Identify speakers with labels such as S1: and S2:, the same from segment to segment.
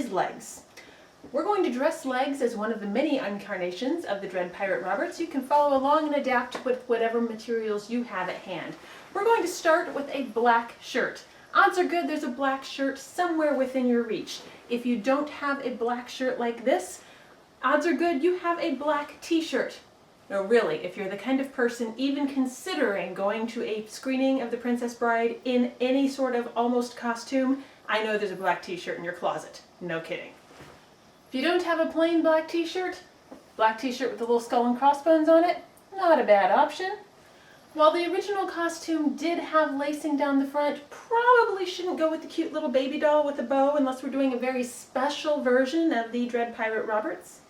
S1: is legs. We're going to dress legs as one of the many incarnations of the Dread Pirate Roberts. You can follow along and adapt with whatever materials you have at hand. We're going to start with a black shirt. Odds are good there's a black shirt somewhere within your reach. If you don't have a black shirt like this, odds are good you have a black t-shirt. No, really, if you're the kind of person even considering going to a screening of The Princess Bride in any sort of almost costume, I know there's a black t-shirt in your closet. No kidding. If you don't have a plain black t-shirt with a little skull and crossbones on it, not a bad option. While the original costume did have lacing down the front, probably shouldn't go with the cute little baby doll with a bow unless we're doing a very special version of the Dread Pirate Roberts.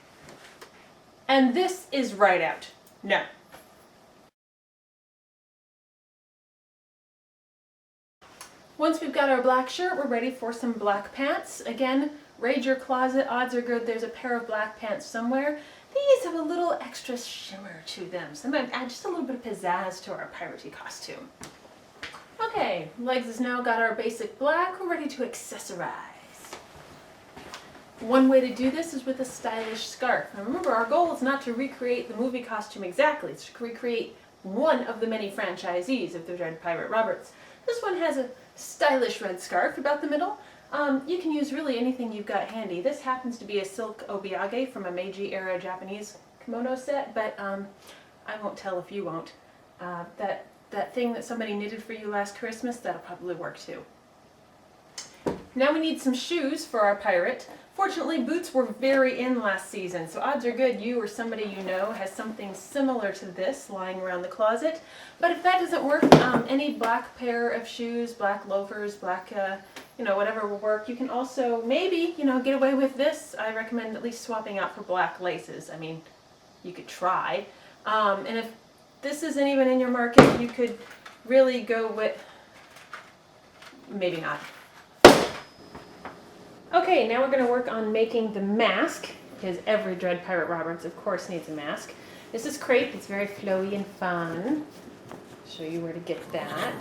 S1: And this is right out. No. Once we've got our black shirt, we're ready for some black pants. Again, raid your closet. Odds are good there's a pair of black pants somewhere. These have a little extra shimmer to them. Sometimes add just a little bit of pizzazz to our piratey costume. Okay, legs has now got our basic black. We're ready to accessorize. One way to do this is with a stylish scarf. Now remember, our goal is not to recreate the movie costume exactly. It's to recreate one of the many franchisees of the Dread Pirate Roberts. This one has a stylish red scarf about the middle. You can use really anything you've got handy. This happens to be a silk obiage from a Meiji era Japanese kimono set, but I won't tell if you won't. That thing that somebody knitted for you last Christmas, that'll probably work too. Now we need some shoes for our pirate. Fortunately, boots were very in last season, so odds are good you or somebody you know has something similar to this lying around the closet. But if that doesn't work, any black pair of shoes, black loafers, black, whatever will work. You can also maybe, get away with this. I recommend at least swapping out for black laces. I mean, you could try. And if this isn't even in your market, you could really go with, maybe not. Okay, now we're going to work on making the mask, because every Dread Pirate Roberts, of course, needs a mask. This is crepe. It's very flowy and fun. I'll show you where to get that.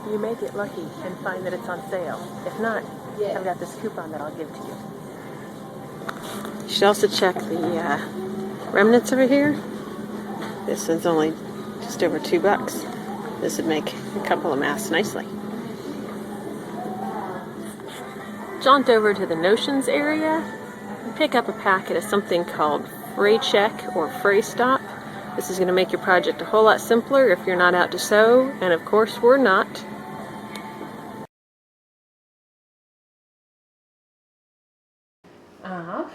S1: You may get lucky and find that it's on sale. If not, I've got this coupon that I'll give to you. You should also check the remnants over here. This one's only just over $2. This would make a couple of masks nicely. Jaunt over to the notions area and pick up a packet of something called Fray Check or Fray Stop. This is going to make your project a whole lot simpler if you're not out to sew, and of course we're not. So I'm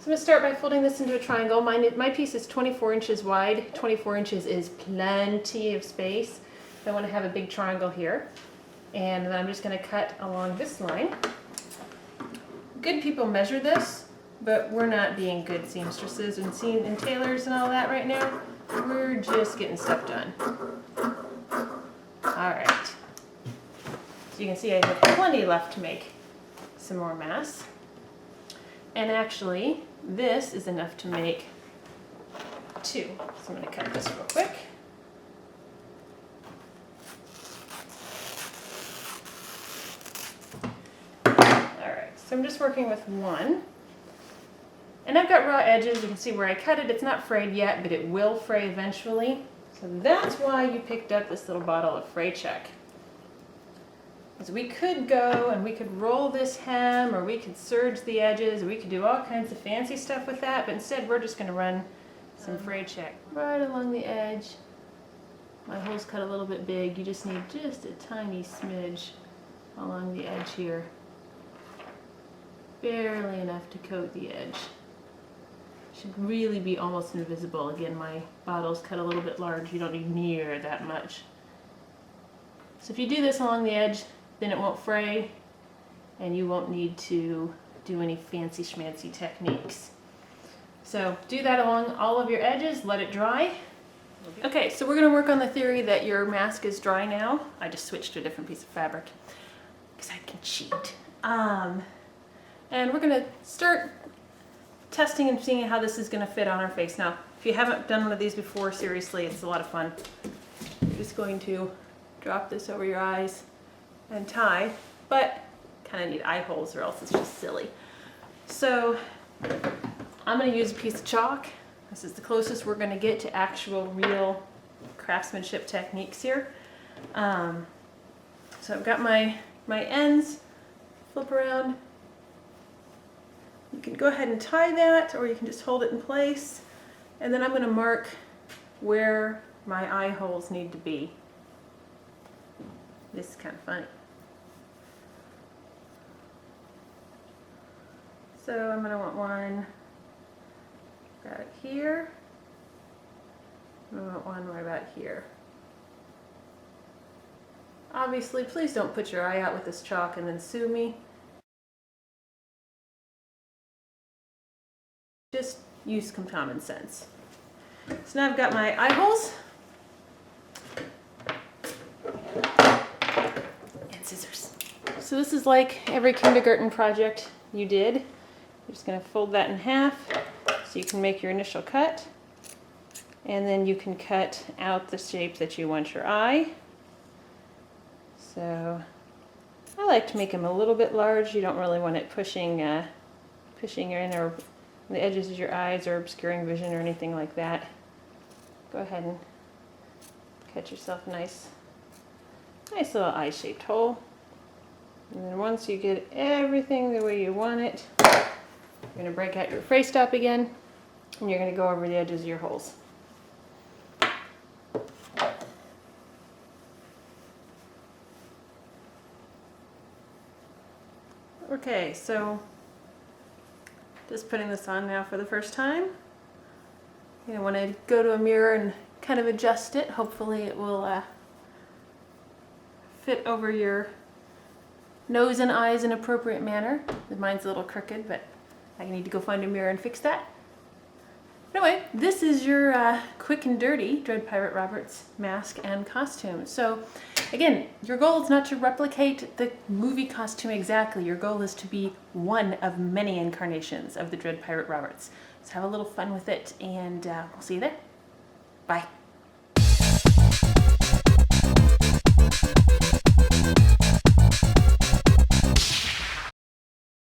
S1: going to start by folding this into a triangle. My piece is 24 inches wide. 24 inches is plenty of space. I want to have a big triangle here. And then I'm just going to cut along this line. Good people measure this, but we're not being good seamstresses and tailors and all that right now. We're just getting stuff done. Alright. So you can see I have plenty left to make some more masks. And actually, this is enough to make 2. So I'm going to cut this real quick. So I'm just working with one, and I've got raw edges. You can see where I cut it. It's not frayed yet, but it will fray eventually. So that's why you picked up this little bottle of Fray Check. Because we could go and we could roll this hem, or we could serge the edges, or we could do all kinds of fancy stuff with that, but instead we're just going to run some Fray Check right along the edge. My hole's cut a little bit big. You just need just a tiny smidge along the edge here. Barely enough to coat the edge. Should really be almost invisible. Again, my bottle's cut a little bit large. You don't need near that much. So if you do this along the edge, then it won't fray, and you won't need to do any fancy schmancy techniques. So do that along all of your edges, let it dry. Okay, so we're going to work on the theory that your mask is dry now. I just switched to a different piece of fabric because I can cheat. And we're going to start testing and seeing how this is going to fit on our face. Now, if you haven't done one of these before, seriously, it's a lot of fun. You're just going to drop this over your eyes and tie, but kind of need eye holes or else it's just silly. So I'm going to use a piece of chalk. This is the closest we're going to get to actual real craftsmanship techniques here. So I've got my ends, flip around. You can go ahead and tie that, or you can just hold it in place. And then I'm going to mark where my eye holes need to be. This is kind of funny. So I'm going to want one about here. I want one right about here. Obviously, please don't put your eye out with this chalk and then sue me. Just use some common sense. So now I've got my eye holes. And scissors. So this is like every kindergarten project you did. You're just going to fold that in half so you can make your initial cut. And then you can cut out the shape that you want your eye. So I like to make them a little bit large. You don't really want it pushing your inner the edges of your eyes or obscuring vision or anything like that. Go ahead and cut yourself a nice little eye-shaped hole. And then once you get everything the way you want it, you're going to break out your fray stop again, and you're going to go over the edges of your holes. Okay, so just putting this on now for the first time. You want to go to a mirror and kind of adjust it. Hopefully it will fit over your nose and eyes in an appropriate manner. Mine's a little crooked, but I need to go find a mirror and fix that. Anyway, this is your quick and dirty Dread Pirate Roberts mask and costume. So again, your goal is not to replicate the movie costume exactly. Your goal is to be one of many incarnations of the Dread Pirate Roberts. So have a little fun with it, and we'll see you there. Bye.